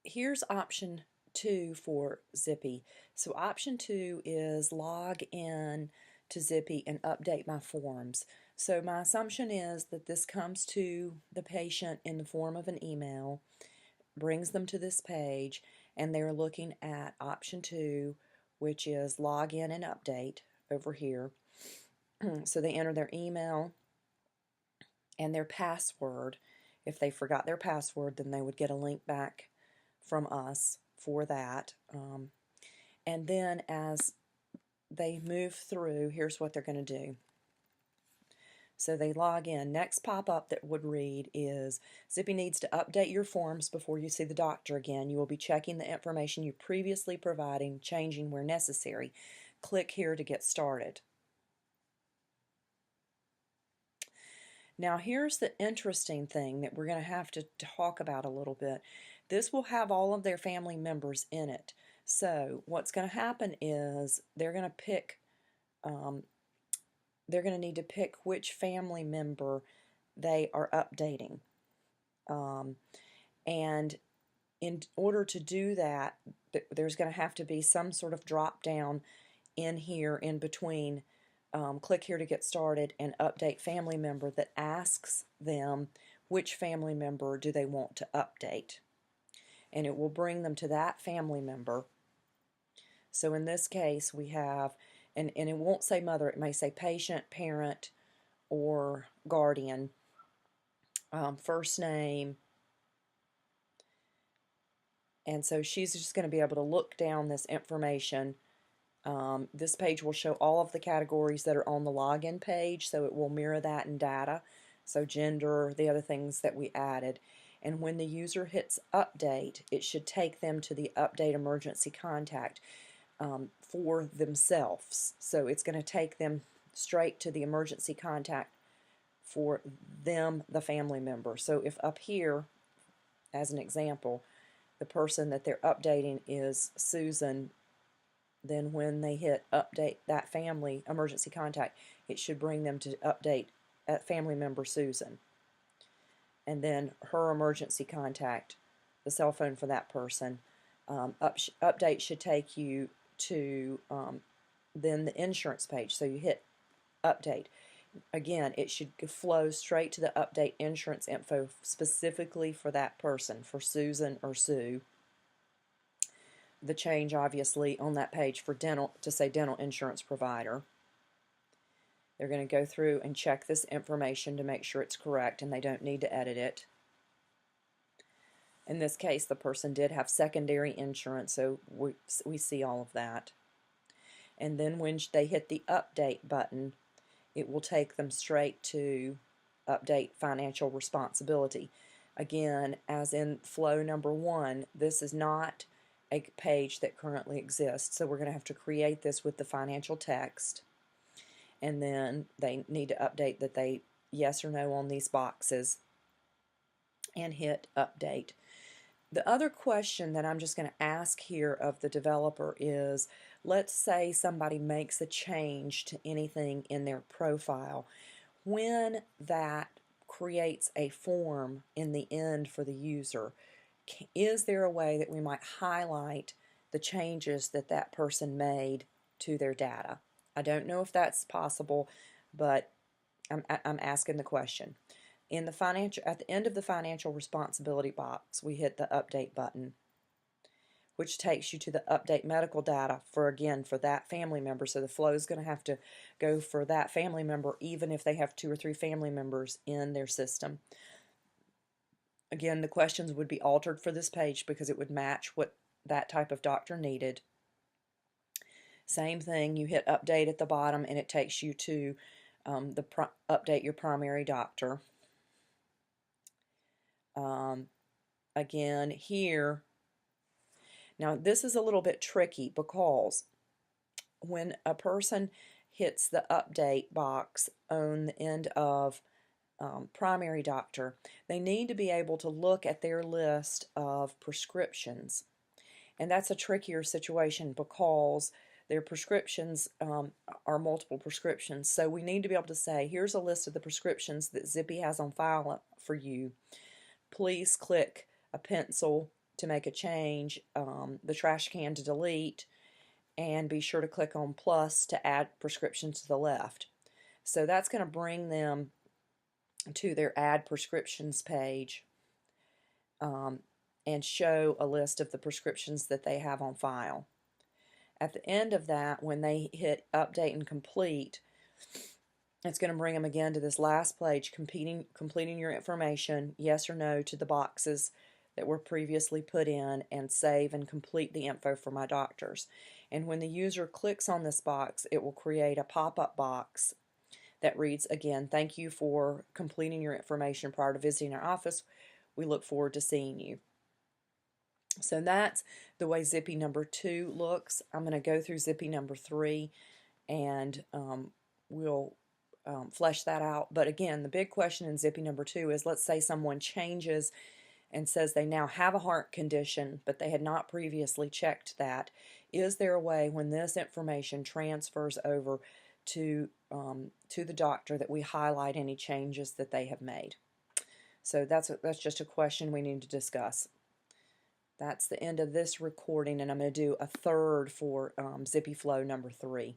here's option 2 for Zippy. So option 2 is log in to Zippy and update my forms. So my assumption is that this comes to the patient in the form of an email, brings them to this page, and they're looking at option 2, which is log in and update over here. So they enter their email and their password. If they forgot their password, then they would get a link back from us for that. And then as they move through, here's what they're going to do. So they log in. Next pop-up that would read is, Zippy needs to update your forms before you see the doctor again. You will be checking the information you previously provided, changing where necessary. Click here to get started. Now here's the interesting thing that we're going to have to talk about a little bit. This will have all of their family members in it. So what's going to happen is they're going to pick, they're going to need to pick which family member they are updating. And in order to do that, there's going to have to be some sort of drop down in here in between click here to get started and update family member that asks them which family member do they want to update. And it will bring them to that family member. So in this case we have, and it won't say mother, it may say patient, parent, or guardian, first name. And so she's just going to be able to look down this information. This page will show all of the categories that are on the login page, so it will mirror that in data. So gender, the other things that we added. And when the user hits update, it should take them to the update emergency contact for themselves. So it's going to take them straight to the emergency contact for them, the family member. So if up here, as an example, the person that they're updating is Susan, then when they hit update that family emergency contact, it should bring them to update family member Susan. And then her emergency contact, the cell phone for that person, update should take you to then the insurance page. So you hit update. Again, it should flow straight to the update insurance info specifically for that person, for Susan or Sue. The change obviously on that page for dental to say dental insurance provider. They're going to go through and check this information to make sure it's correct, and they don't need to edit it. In this case, the person did have secondary insurance, so we see all of that. And then when they hit the update button, it will take them straight to update financial responsibility. Again, as in flow number 1, this is not a page that currently exists, so we're going to have to create this with the financial text, and then they need to update that they yes or no on these boxes and hit update. The other question that I'm just going to ask here of the developer is, let's say somebody makes a change to anything in their profile. When that creates a form in the end for the user, is there a way that we might highlight the changes that that person made to their data? I don't know if that's possible, but I'm asking the question. In the financial, at the end of the financial responsibility box, we hit the update button, which takes you to the update medical data for, again, for that family member. So the flow is going to have to go for that family member, even if they have 2 or 3 family members in their system. Again, the questions would be altered for this page because it would match what that type of doctor needed. Same thing, you hit update at the bottom and it takes you to update your primary doctor. Again, here, now this is a little bit tricky because when a person hits the update box on the end of primary doctor, they need to be able to look at their list of prescriptions. And that's a trickier situation because their prescriptions are multiple prescriptions. So we need to be able to say, here's a list of the prescriptions that Zippy has on file for you. Please click a pencil to make a change, the trash can to delete, and be sure to click on plus to add prescription to the left. So that's going to bring them to their add prescriptions page and show a list of the prescriptions that they have on file. At the end of that, when they hit update and complete, it's going to bring them again to this last page, completing your information, yes or no, to the boxes that were previously put in, and save and complete the info for my doctors. And when the user clicks on this box, it will create a pop-up box that reads, again, thank you for completing your information prior to visiting our office. We look forward to seeing you. So that's the way Zippy number 2 looks. I'm going to go through Zippy number 3 and we'll flesh that out. But again, the big question in Zippy number 2 is, let's say someone changes and says they now have a heart condition, but they had not previously checked that. Is there a way when this information transfers over to the doctor that we highlight any changes that they have made? So that's just a question we need to discuss. That's the end of this recording, and I'm going to do a third for Zippy Flow number 3.